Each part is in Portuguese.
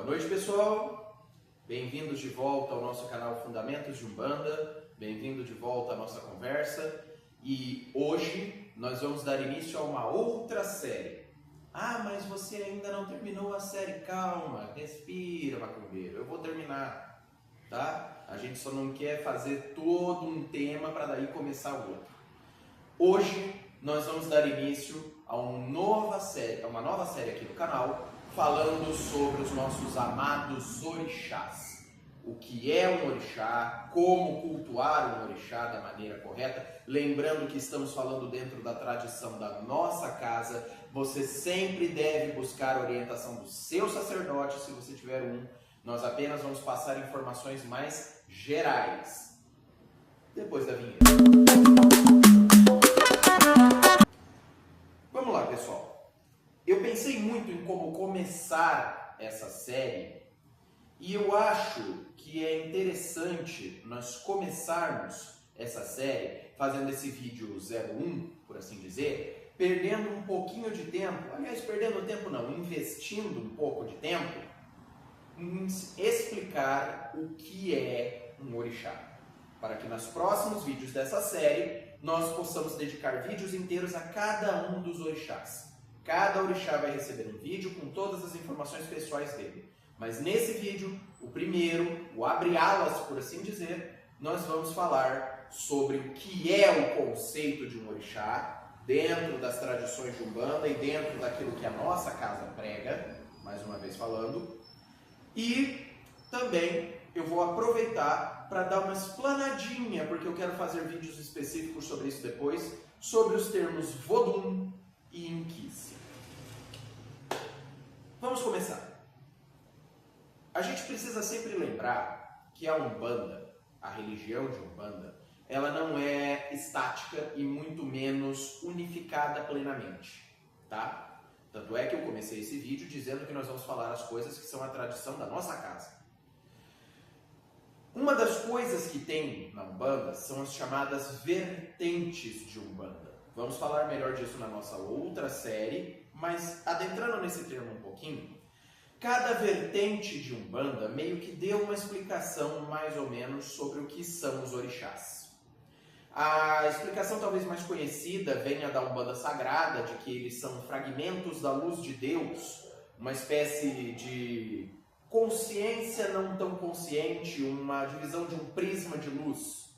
Boa noite, pessoal. Bem-vindos de volta ao nosso canal Fundamentos de Umbanda. Bem-vindo de volta à nossa conversa. E hoje nós vamos dar início a uma outra série. Ah, mas você ainda não terminou a série. Calma, respira, macumbeiro. Eu vou terminar, tá? A gente só não quer fazer todo um tema para daí começar o outro. Hoje nós vamos dar início a uma nova série aqui no canal, falando sobre os nossos amados orixás. O que é um orixá, como cultuar um orixá da maneira correta. Lembrando que estamos falando dentro da tradição da nossa casa. Você sempre deve buscar a orientação do seu sacerdote, se você tiver um. Nós apenas vamos passar informações mais gerais. Depois da vinheta. Vamos lá, pessoal. Eu pensei muito em como começar essa série e eu acho que é interessante nós começarmos essa série fazendo esse vídeo 01, por assim dizer, perdendo um pouquinho de tempo, aliás, perdendo tempo não, investindo um pouco de tempo em explicar o que é um orixá, para que nos próximos vídeos dessa série nós possamos dedicar vídeos inteiros a cada um dos orixás. Cada orixá vai receber um vídeo com todas as informações pessoais dele. Mas nesse vídeo, o primeiro, o abre-alas, por assim dizer, nós vamos falar sobre o que é o conceito de um orixá dentro das tradições de Umbanda e dentro daquilo que a nossa casa prega, mais uma vez falando. E também eu vou aproveitar para dar uma explanadinha, porque eu quero fazer vídeos específicos sobre isso depois, sobre os termos Vodum e Inquice. Vamos começar. A gente precisa sempre lembrar que a Umbanda, a religião de Umbanda, ela não é estática e muito menos unificada plenamente, tá? Tanto é que eu comecei esse vídeo dizendo que nós vamos falar as coisas que são a tradição da nossa casa. Uma das coisas que tem na Umbanda são as chamadas vertentes de Umbanda. Vamos falar melhor disso na nossa outra série, mas adentrando nesse termo um pouquinho, cada vertente de Umbanda meio que deu uma explicação mais ou menos sobre o que são os orixás. A explicação talvez mais conhecida venha da Umbanda Sagrada, de que eles são fragmentos da luz de Deus, uma espécie de consciência não tão consciente, uma divisão de um prisma de luz.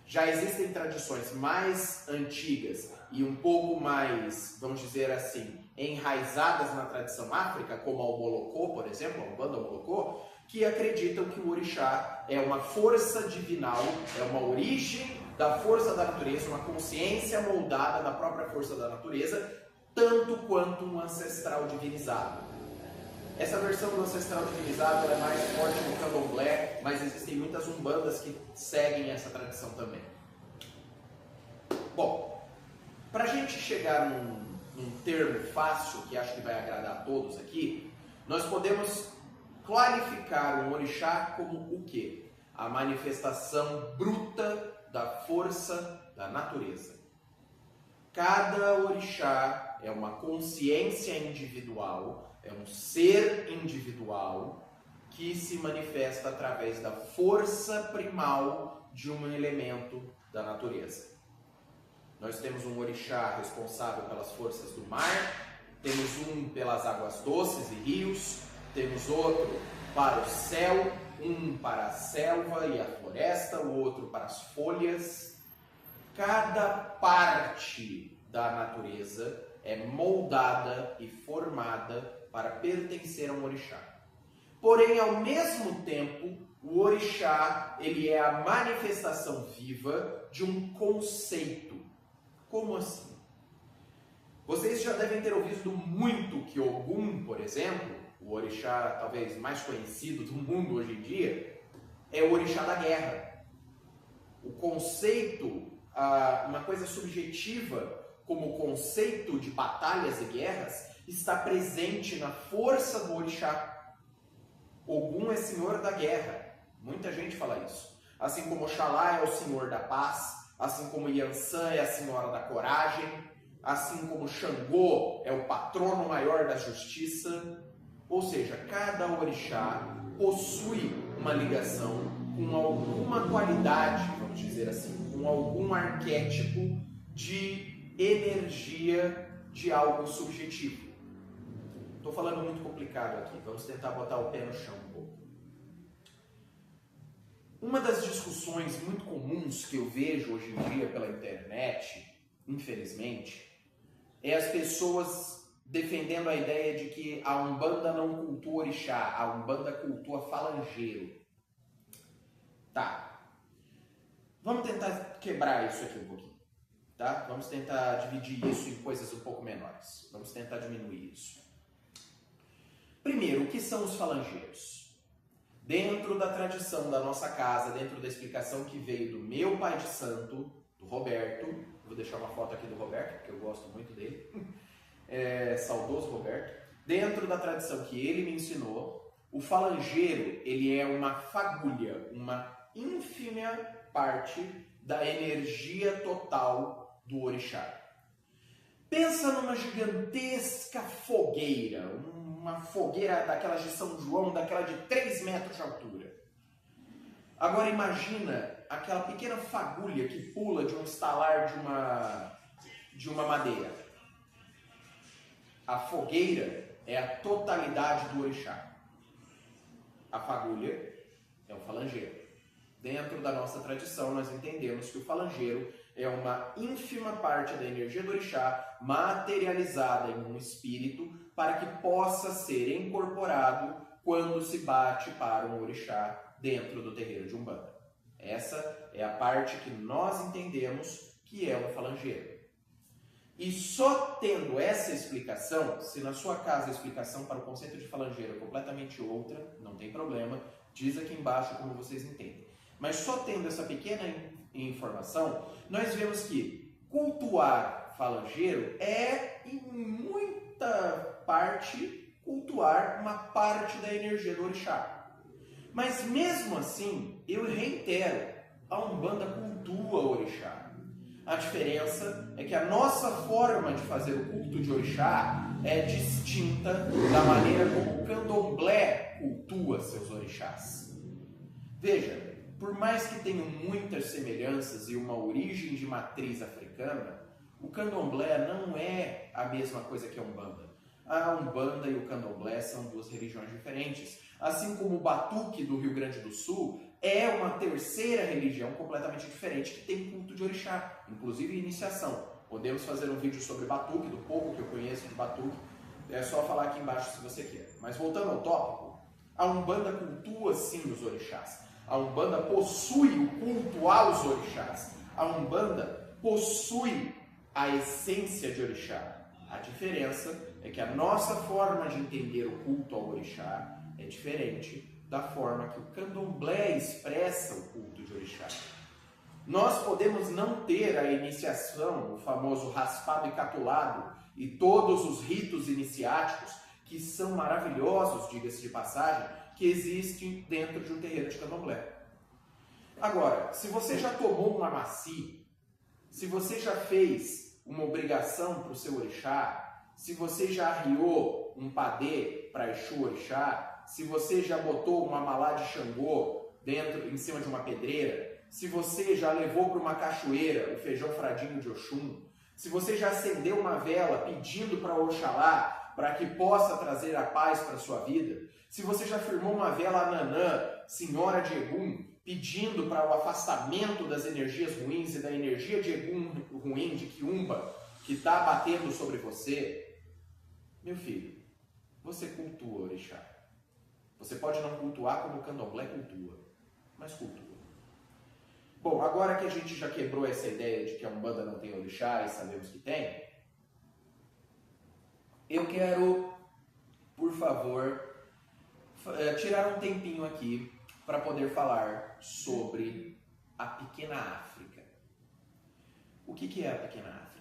Já existem tradições mais antigas e um pouco mais, vamos dizer assim, enraizadas na tradição áfrica, como a Omolocô, por exemplo, a Umbanda Omolocô, que acreditam que o orixá é uma força divinal, é uma origem da força da natureza, uma consciência moldada da própria força da natureza, tanto quanto um ancestral divinizado. Essa versão do ancestral divinizado é mais forte no candomblé, mas existem muitas umbandas que seguem essa tradição também. Bom, para a gente chegar num termo fácil, que acho que vai agradar a todos aqui, nós podemos clarificar um orixá como o quê? A manifestação bruta da força da natureza. Cada orixá é uma consciência individual, é um ser individual que se manifesta através da força primal de um elemento da natureza. Nós temos um orixá responsável pelas forças do mar, temos um pelas águas doces e rios, temos outro para o céu, um para a selva e a floresta, o outro para as folhas. Cada parte da natureza é moldada e formada para pertencer a um orixá. Porém, ao mesmo tempo, o orixá ele é a manifestação viva de um conceito. Como assim? Vocês já devem ter ouvido muito que Ogum, por exemplo, o orixá talvez mais conhecido do mundo hoje em dia, é o orixá da guerra. O conceito, uma coisa subjetiva, como o conceito de batalhas e guerras, está presente na força do orixá. Ogum é senhor da guerra. Muita gente fala isso. Assim como Oxalá é o senhor da paz, assim como Yansan é a senhora da coragem, assim como Xangô é o patrono maior da justiça. Ou seja, cada orixá possui uma ligação com alguma qualidade, vamos dizer assim, com algum arquétipo de energia de algo subjetivo. Estou falando muito complicado aqui, vamos tentar botar o pé no chão um pouco. Uma das discussões muito comuns que eu vejo hoje em dia pela internet, infelizmente, é as pessoas defendendo a ideia de que a Umbanda não cultua orixá, a Umbanda cultua falangeiro. Tá. Vamos tentar quebrar isso aqui um pouquinho, tá? Vamos tentar dividir isso em coisas um pouco menores. Vamos tentar diminuir isso. Primeiro, o que são os falangeiros? Dentro da tradição da nossa casa, dentro da explicação que veio do meu pai de santo, do Roberto, vou deixar uma foto aqui do Roberto, porque eu gosto muito dele, saudoso Roberto, dentro da tradição que ele me ensinou, o falangeiro, ele é uma fagulha, uma ínfima parte da energia total do orixá. Pensa numa gigantesca fogueira, uma fogueira daquelas de São João, daquela de 3 metros de altura. Agora imagina aquela pequena fagulha que pula de um estalar de uma madeira. A fogueira é a totalidade do orixá. A fagulha é o falangeiro. Dentro da nossa tradição, nós entendemos que o falangeiro é uma ínfima parte da energia do orixá materializada em um espírito para que possa ser incorporado quando se bate para um orixá dentro do terreiro de Umbanda. Essa é a parte que nós entendemos que é um falangeiro. E só tendo essa explicação, se na sua casa a explicação para o conceito de falangeiro é completamente outra, não tem problema, diz aqui embaixo como vocês entendem. Mas só tendo essa pequena informação, nós vemos que cultuar falangeiro é, em muita parte, cultuar uma parte da energia do orixá. Mas mesmo assim, eu reitero, a Umbanda cultua o orixá. A diferença é que a nossa forma de fazer o culto de orixá é distinta da maneira como o candomblé cultua seus orixás. Veja, por mais que tenham muitas semelhanças e uma origem de matriz africana, o candomblé não é a mesma coisa que a Umbanda. A Umbanda e o candomblé são duas religiões diferentes. Assim como o batuque do Rio Grande do Sul é uma terceira religião completamente diferente que tem culto de orixá, inclusive iniciação. Podemos fazer um vídeo sobre batuque, do pouco que eu conheço de batuque. É só falar aqui embaixo se você quer. Mas voltando ao tópico, a Umbanda cultua sim os orixás. A Umbanda possui o culto aos orixás. A Umbanda possui a essência de orixá. A diferença é que a nossa forma de entender o culto ao orixá é diferente da forma que o candomblé expressa o culto de orixá. Nós podemos não ter a iniciação, o famoso raspado e catulado, e todos os ritos iniciáticos, que são maravilhosos, diga-se de passagem, que existem dentro de um terreiro de candomblé. Agora, se você já tomou uma maci, se você já fez uma obrigação para o seu orixá, se você já arriou um padê para Exu orixá, se você já botou uma malá de Xangô em cima de uma pedreira, se você já levou para uma cachoeira o feijão fradinho de Oxum, se você já acendeu uma vela pedindo para Oxalá para que possa trazer a paz para a sua vida, se você já firmou uma vela a Nanã, Senhora de Egum, pedindo para o afastamento das energias ruins e da energia de Egum ruim, de Quiumba, que está batendo sobre você, meu filho, você cultua o orixá. Você pode não cultuar como o candomblé cultua, mas cultua. Bom, agora que a gente já quebrou essa ideia de que a Umbanda não tem orixá e sabemos que tem, eu quero, por favor, tirar um tempinho aqui para poder falar sobre a Pequena África. O que é a Pequena África?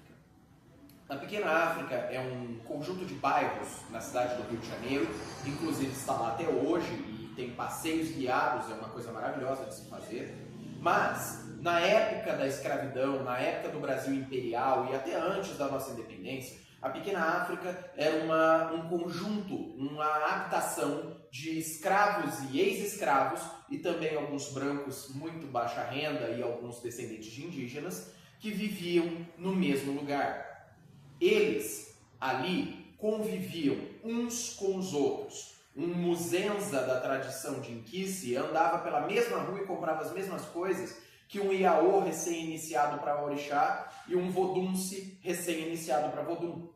A Pequena África é um conjunto de bairros na cidade do Rio de Janeiro, inclusive está lá até hoje e tem passeios guiados, é uma coisa maravilhosa de se fazer. Mas, na época da escravidão, na época do Brasil imperial e até antes da nossa independência, A pequena África era um conjunto, uma habitação de escravos e ex-escravos e também alguns brancos muito baixa renda e alguns descendentes de indígenas que viviam no mesmo lugar. Eles ali conviviam uns com os outros. Um muzenza da tradição de Inquice andava pela mesma rua e comprava as mesmas coisas que um Iaô recém-iniciado para Orixá e um Vodunce recém-iniciado para Vodum.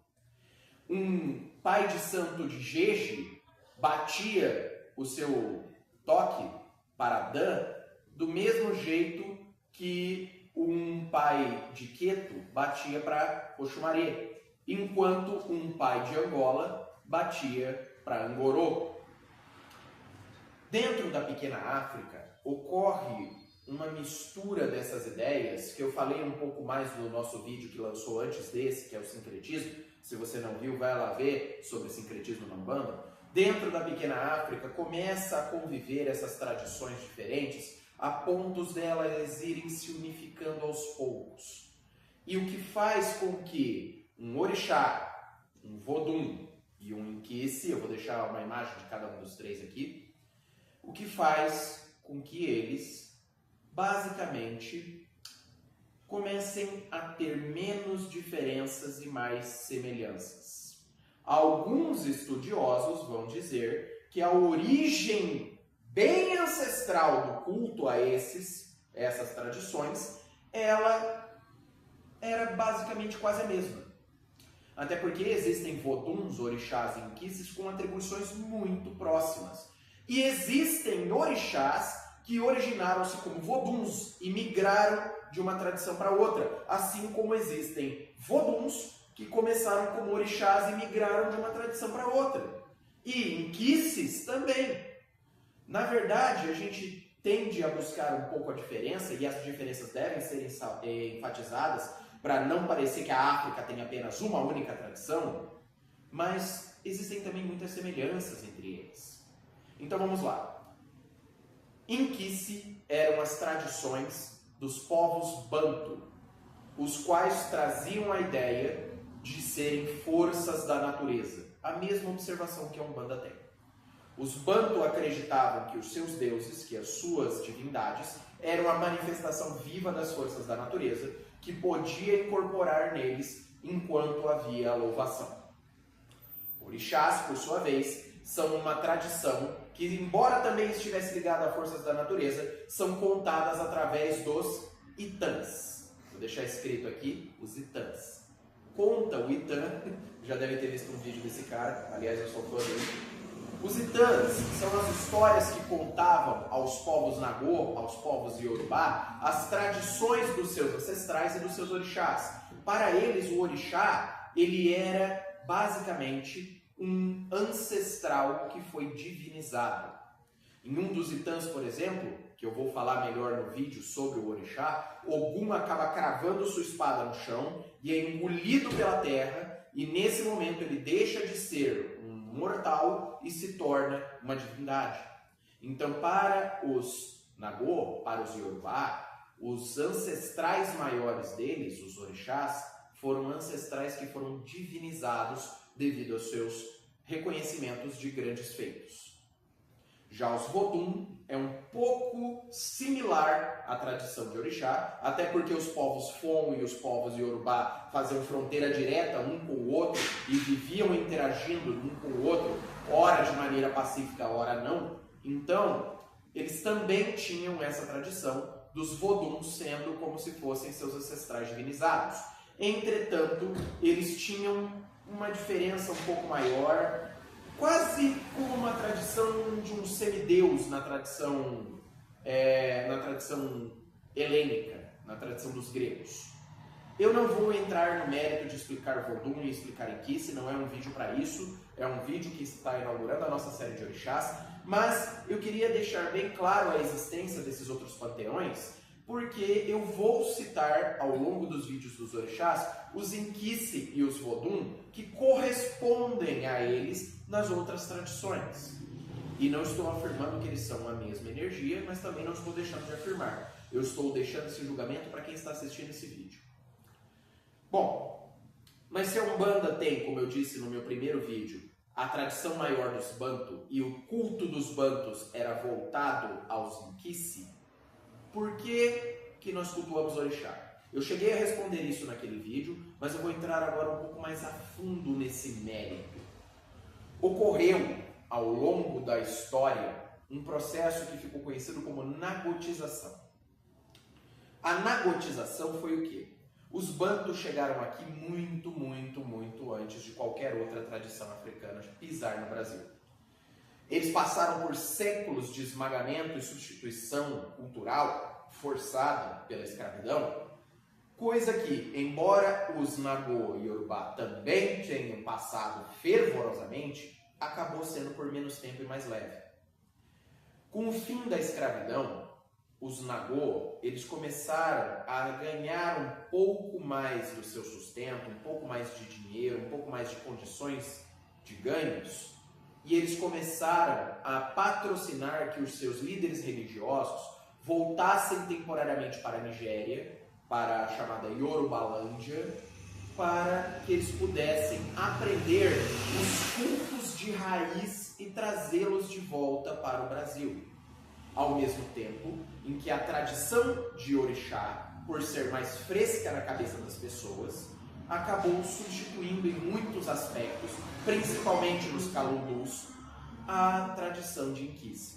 Um pai de santo de Jeje batia o seu toque para Dan do mesmo jeito que um pai de Queto batia para Oxumaré, enquanto um pai de Angola batia para Angorô. Dentro da pequena África ocorre uma mistura dessas ideias, que eu falei um pouco mais no nosso vídeo que lançou antes desse, que é o sincretismo. Se você não viu, vai lá ver sobre sincretismo na Umbanda. Dentro da pequena África começa a conviver essas tradições diferentes a pontos delas irem se unificando aos poucos. E o que faz com que um orixá, um vodum e um inquice, eu vou deixar uma imagem de cada um dos três aqui, o que faz com que eles basicamente comecem a ter menos diferenças e mais semelhanças. Alguns estudiosos vão dizer que a origem bem ancestral do culto a essas tradições, ela era basicamente quase a mesma. Até porque existem voduns, orixás e inquices com atribuições muito próximas. E existem orixás que originaram-se como voduns e migraram de uma tradição para outra, assim como existem voduns que começaram como orixás e migraram de uma tradição para outra. E inquices também. Na verdade, a gente tende a buscar um pouco a diferença, e as diferenças devem ser enfatizadas para não parecer que a África tem apenas uma única tradição, mas existem também muitas semelhanças entre eles. Então vamos lá. Inquice eram as tradições dos povos Bantu, os quais traziam a ideia de serem forças da natureza, a mesma observação que a Umbanda tem. Os Bantu acreditavam que os seus deuses, que as suas divindades, eram a manifestação viva das forças da natureza, que podia incorporar neles enquanto havia a louvação. Orixás, por sua vez, são uma tradição que, embora também estivesse ligada a forças da natureza, são contadas através dos Itãs. Vou deixar escrito aqui, os Itãs. Conta o Itã, já deve ter visto um vídeo desse cara, aliás, eu sou fã dele. Os Itãs são as histórias que contavam aos povos Nagô, aos povos Yorubá, as tradições dos seus ancestrais e dos seus orixás. Para eles, o orixá, ele era basicamente um ancestral que foi divinizado. Em um dos Itãs, por exemplo, que eu vou falar melhor no vídeo sobre o orixá, Ogum acaba cravando sua espada no chão e é engolido pela terra, e nesse momento ele deixa de ser um mortal e se torna uma divindade. Então, para os Nagô, para os Yorubá, os ancestrais maiores deles, os orixás, foram ancestrais que foram divinizados devido aos seus reconhecimentos de grandes feitos. Já os Vodum é um pouco similar à tradição de orixá, até porque os povos Fon e os povos Yorubá faziam fronteira direta um com o outro e viviam interagindo um com o outro, ora de maneira pacífica, ora não. Então, eles também tinham essa tradição dos Voduns sendo como se fossem seus ancestrais divinizados. Entretanto, eles tinham uma diferença um pouco maior, quase como uma tradição de um semideus na tradição helênica, na tradição dos gregos. Eu não vou entrar no mérito de explicar Vodum e explicar Inquice, não é um vídeo para isso, é um vídeo que está inaugurando a nossa série de orixás, mas eu queria deixar bem claro a existência desses outros panteões, porque eu vou citar ao longo dos vídeos dos orixás os Inquice e os Vodum que correspondem a eles nas outras tradições. E não estou afirmando que eles são a mesma energia, mas também não estou deixando de afirmar. Eu estou deixando esse julgamento para quem está assistindo esse vídeo. Bom, Mas se a Umbanda tem, como eu disse no meu primeiro vídeo, a tradição maior dos Bantu e o culto dos Bantus era voltado aos Inquice, por que nós cultuamos Orixá? Eu cheguei a responder isso naquele vídeo, mas eu vou entrar agora um pouco mais a fundo nesse mérito. Ocorreu, ao longo da história, um processo que ficou conhecido como nagotização. A nagotização foi o quê? Os Bantus chegaram aqui muito antes de qualquer outra tradição africana pisar no Brasil. Eles passaram por séculos de esmagamento e substituição cultural forçada pela escravidão, coisa que, embora os Nagô e Yorubá também tenham passado fervorosamente, acabou sendo por menos tempo e mais leve. Com o fim da escravidão, os Nagô, eles começaram a ganhar um pouco mais do seu sustento, um pouco mais de dinheiro, um pouco mais de condições de ganhos, e eles começaram a patrocinar que os seus líderes religiosos voltassem temporariamente para a Nigéria, para a chamada Yorubalândia, para que eles pudessem aprender os cultos de raiz e trazê-los de volta para o Brasil. Ao mesmo tempo em que a tradição de Orixá, por ser mais fresca na cabeça das pessoas, acabou substituindo em muitos aspectos, principalmente nos calundus, a tradição de Inquice.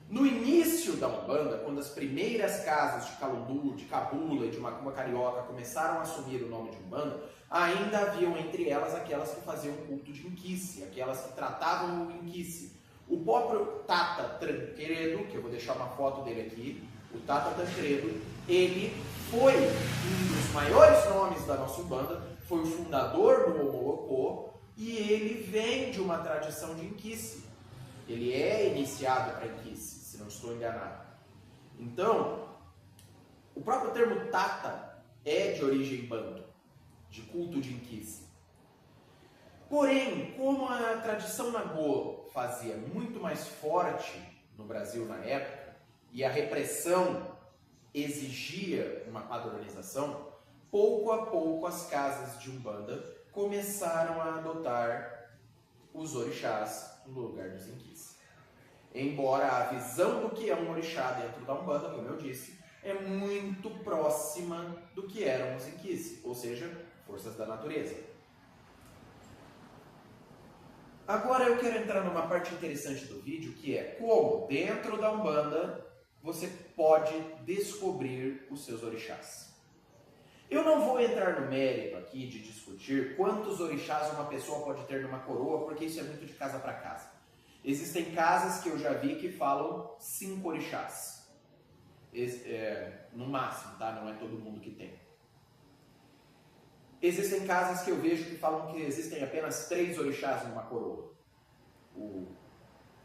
No início da Umbanda, quando as primeiras casas de Calundu, de Cabula e de Macumba Carioca começaram a assumir o nome de Umbanda, ainda haviam entre elas aquelas que faziam culto de Inquice, aquelas que tratavam o Inquice. O próprio Tata Tancredo, que eu vou deixar uma foto dele aqui, o Tata Tancredo, ele foi um dos maiores nomes da nossa Umbanda, foi o fundador do Omolocô e ele vem de uma tradição de Inquice. Ele é iniciado para Inquice, se não estou enganado. Então, o próprio termo Tata é de origem Bantu, de culto de Inquice. Porém, como a tradição Nagô fazia muito mais forte no Brasil na época, e a repressão exigia uma padronização, pouco a pouco as casas de Umbanda começaram a adotar os orixás no lugar dos Inquice. Embora a visão do que é um orixá dentro da Umbanda, como eu disse, é muito próxima do que eram os Inquice, ou seja, forças da natureza. Agora eu quero entrar numa parte interessante do vídeo, que é como, dentro da Umbanda, você pode descobrir os seus orixás. Eu não vou entrar no mérito aqui de discutir quantos orixás uma pessoa pode ter numa coroa, porque isso é muito de casa para casa. Existem casas que eu já vi que falam 5 orixás. No máximo, tá? Não é todo mundo que tem. Existem casas que eu vejo que falam que existem apenas 3 orixás numa coroa. O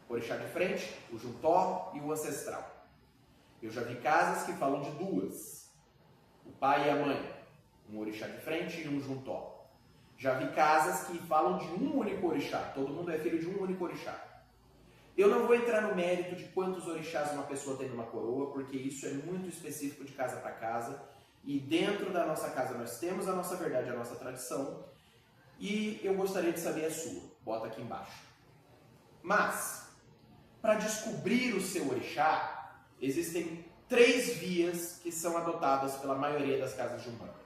orixá de frente, o juntó e o ancestral. Eu já vi casas que falam de 2. O pai e a mãe. Um orixá de frente e um juntó. Já vi casas que falam de um único orixá. Todo mundo é filho de um único orixá. Eu não vou entrar no mérito de quantos orixás uma pessoa tem numa coroa, porque isso é muito específico de casa para casa. E dentro da nossa casa nós temos a nossa verdade, a nossa tradição. E eu gostaria de saber a sua. Bota aqui embaixo. Mas, para descobrir o seu orixá, existem 3 vias que são adotadas pela maioria das casas de Umbanda.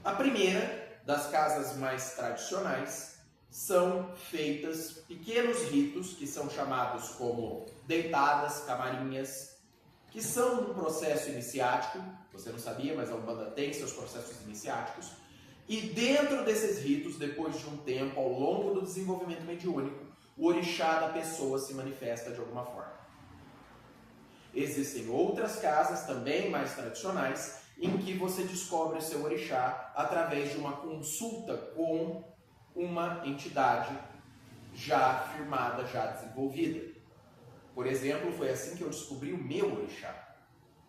A primeira, das casas mais tradicionais, são feitas pequenos ritos que são chamados como deitadas, camarinhas, que são um processo iniciático. Você não sabia, mas a Umbanda tem seus processos iniciáticos. E dentro desses ritos, depois de um tempo, ao longo do desenvolvimento mediúnico, o orixá da pessoa se manifesta de alguma forma. Existem outras casas, também mais tradicionais, em que você descobre o seu orixá através de uma consulta com uma entidade já firmada, já desenvolvida. Por exemplo, foi assim que eu descobri o meu orixá.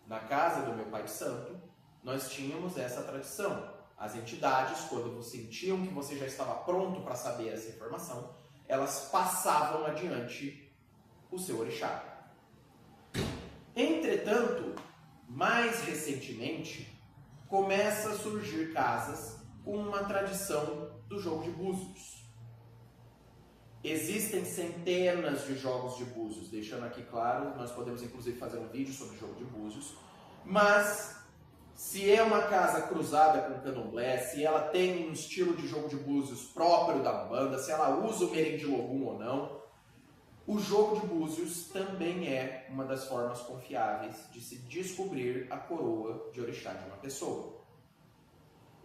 Na casa do meu pai de santo, nós tínhamos essa tradição. As entidades, quando sentiam que você já estava pronto para saber essa informação, elas passavam adiante o seu orixá. Entretanto, mais recentemente, começa a surgir casas com uma tradição do jogo de búzios. Existem centenas de jogos de búzios, deixando aqui claro, nós podemos inclusive fazer um vídeo sobre jogo de búzios, mas se é uma casa cruzada com candomblé, se ela tem um estilo de jogo de búzios próprio da Umbanda, se ela usa o merindilogum ou não, o jogo de búzios também é uma das formas confiáveis de se descobrir a coroa de orixá de uma pessoa.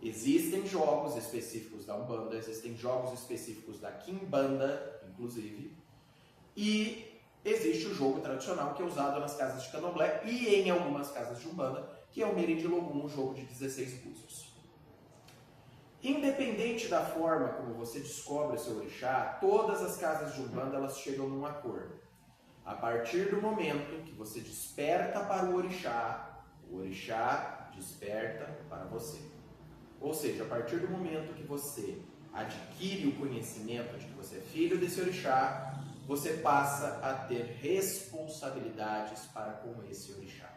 Existem jogos específicos da Umbanda, existem jogos específicos da Quimbanda, inclusive, e existe o jogo tradicional que é usado nas casas de candomblé e em algumas casas de Umbanda, que é o merindilogum, um jogo de 16 búzios. Independente da forma como você descobre o seu orixá, todas as casas de Umbanda elas chegam num acordo. A partir do momento que você desperta para o orixá desperta para você. Ou seja, a partir do momento que você adquire o conhecimento de que você é filho desse orixá, você passa a ter responsabilidades para com esse orixá.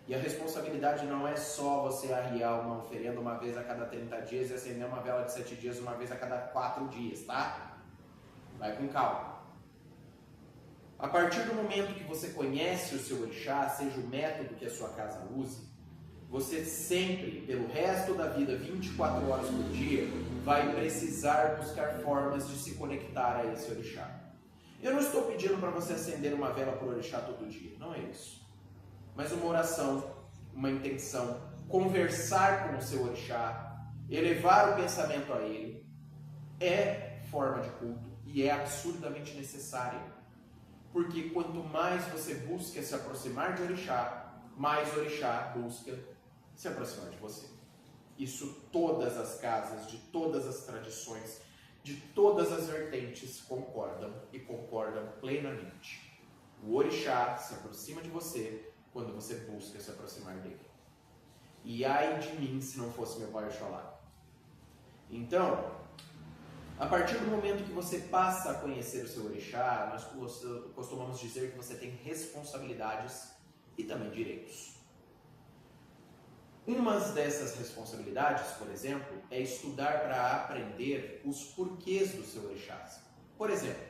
E a responsabilidade não é só você arriar uma oferenda uma vez a cada 30 dias e acender uma vela de 7 dias uma vez a cada 4 dias, tá? Vai com calma. A partir do momento que você conhece o seu orixá, seja o método que a sua casa use, você sempre, pelo resto da vida, 24 horas por dia, vai precisar buscar formas de se conectar a esse orixá. Eu não estou pedindo para você acender uma vela por orixá todo dia, não é isso. Mas uma oração, uma intenção, conversar com o seu orixá, elevar o pensamento a ele, é forma de culto e é absurdamente necessária. Porque quanto mais você busca se aproximar de orixá, mais orixá busca se aproximar de você. Isso todas as casas, de todas as tradições, de todas as vertentes concordam e concordam plenamente. O orixá se aproxima de você quando você busca se aproximar dele. E ai de mim se não fosse meu pai Oxalá. Então, a partir do momento que você passa a conhecer o seu orixá, nós costumamos dizer que você tem responsabilidades e também direitos. Uma dessas responsabilidades, por exemplo, é estudar para aprender os porquês do seu orixá. Por exemplo,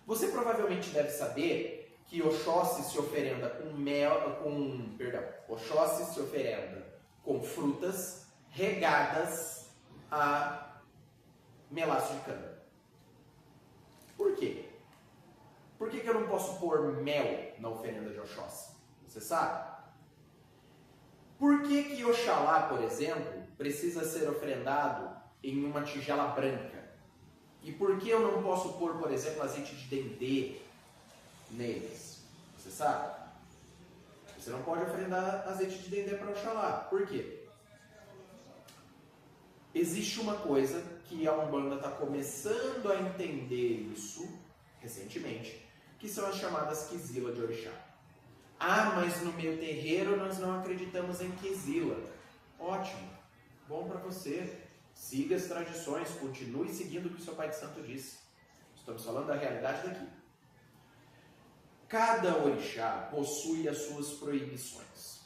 você provavelmente deve saber que Oxóssi se oferenda Oxóssi se oferenda com frutas regadas a melaço de cana. Por quê? Por que eu não posso pôr mel na oferenda de Oxóssi? Você sabe? Por que Oxalá, por exemplo, precisa ser oferendado em uma tigela branca? E por que eu não posso pôr, por exemplo, azeite de dendê neles? Você sabe? Você não pode oferendar azeite de dendê para Oxalá. Por quê? Existe uma coisa que a Umbanda está começando a entender isso recentemente, que são as chamadas quizila de orixá. Ah, mas no meu terreiro nós não acreditamos em quizila. Ótimo, bom para você. Siga as tradições, continue seguindo o que o seu pai de santo disse. Estamos falando da realidade daqui. Cada orixá possui as suas proibições.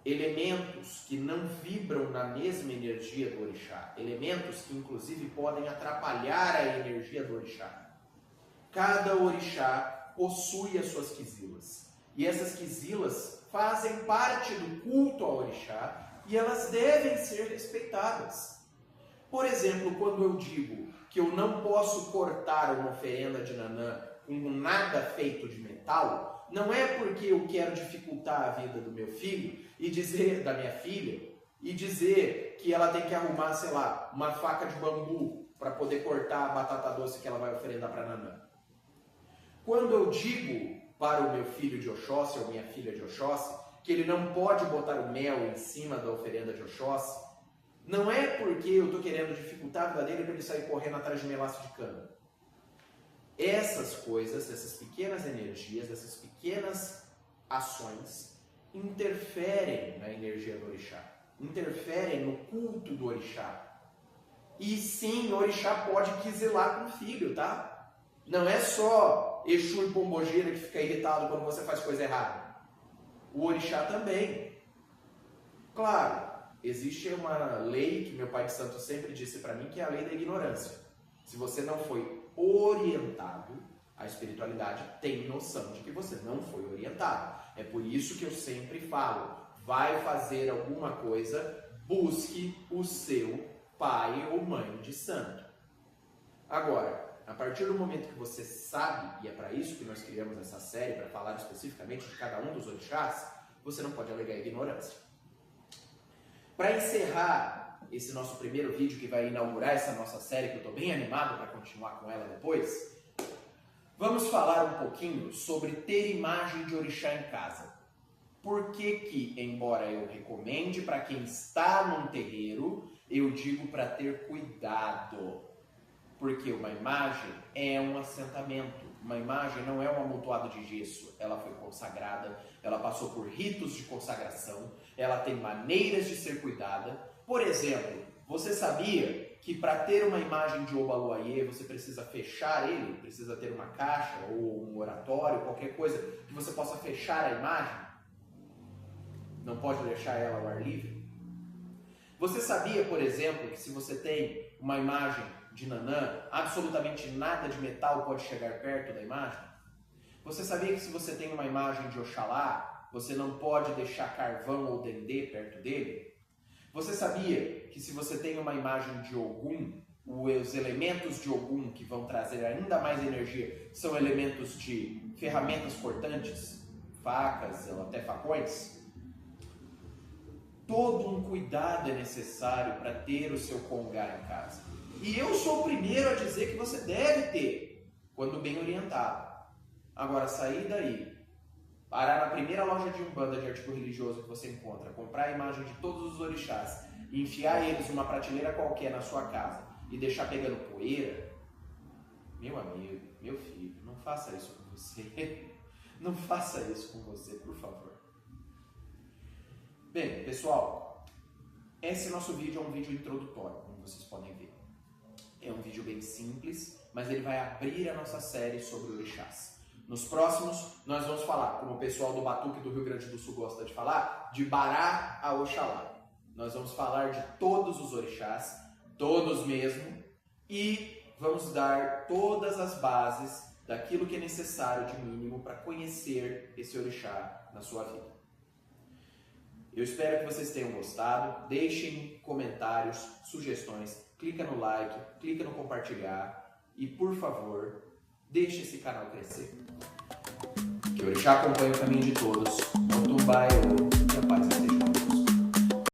Elementos que não vibram na mesma energia do orixá. Elementos que inclusive podem atrapalhar a energia do orixá. Cada orixá possui as suas quizilas. E essas quizilas fazem parte do culto ao orixá e elas devem ser respeitadas. Por exemplo, quando eu digo que eu não posso cortar uma oferenda de Nanã com nada feito de metal, não é porque eu quero dificultar a vida do meu filho e dizer, da minha filha, e dizer que ela tem que arrumar, sei lá, uma faca de bambu para poder cortar a batata doce que ela vai oferendar para Nanã. Quando eu digo para o meu filho de Oxóssi ou minha filha de Oxóssi que ele não pode botar o mel em cima da oferenda de Oxóssi, não é porque eu estou querendo dificultar a vida dele para ele sair correndo atrás de melaço de cana. Essas coisas, essas pequenas energias, essas pequenas ações interferem na energia do orixá, interferem no culto do orixá. E sim, o orixá pode quizilar com o filho, tá? Não é só Exu e Pombogira que fica irritado quando você faz coisa errada. O orixá também. Claro, existe uma lei que meu pai de santo sempre disse para mim, que é a lei da ignorância. Se você não foi orientado à espiritualidade, tem noção de que você não foi orientado. É por isso que eu sempre falo, vai fazer alguma coisa, busque o seu pai ou mãe de santo. Agora, a partir do momento que você sabe, e é para isso que nós criamos essa série, para falar especificamente de cada um dos orixás, você não pode alegar ignorância. Para encerrar esse nosso primeiro vídeo, que vai inaugurar essa nossa série, que eu estou bem animado para continuar com ela depois, vamos falar um pouquinho sobre ter imagem de orixá em casa. Por que, embora eu recomende para quem está num terreiro, eu digo para ter cuidado? Porque uma imagem é um assentamento. Uma imagem não é um amontoado de gesso. Ela foi consagrada, ela passou por ritos de consagração, ela tem maneiras de ser cuidada. Por exemplo, você sabia que para ter uma imagem de Obaluayê, você precisa fechar ele? Precisa ter uma caixa ou um oratório, qualquer coisa que você possa fechar a imagem? Não pode deixar ela ao ar livre? Você sabia, por exemplo, que se você tem uma imagem de Nanã, absolutamente nada de metal pode chegar perto da imagem? Você sabia que se você tem uma imagem de Oxalá, você não pode deixar carvão ou dendê perto dele? Você sabia que se você tem uma imagem de Ogum, os elementos de Ogum que vão trazer ainda mais energia são elementos de ferramentas cortantes, facas ou até facões? Todo um cuidado é necessário para ter o seu congá em casa. E eu sou o primeiro a dizer que você deve ter, quando bem orientado. Agora, sair daí, parar na primeira loja de umbanda de artigo religioso que você encontra, comprar a imagem de todos os orixás, enfiar eles numa prateleira qualquer na sua casa e deixar pegando poeira, meu amigo, meu filho, não faça isso com você. Não faça isso com você, por favor. Bem, pessoal, esse nosso vídeo é um vídeo introdutório, como vocês podem ver. É um vídeo bem simples, mas ele vai abrir a nossa série sobre orixás. Nos próximos, nós vamos falar, como o pessoal do Batuque do Rio Grande do Sul gosta de falar, de Bará a Oxalá. Nós vamos falar de todos os orixás, todos mesmo, e vamos dar todas as bases daquilo que é necessário de mínimo para conhecer esse orixá na sua vida. Eu espero que vocês tenham gostado. Deixem comentários, sugestões, clica no like, clica no compartilhar e, por favor, deixe esse canal crescer. Que o orixá acompanhe o caminho de todos. Otumbaio.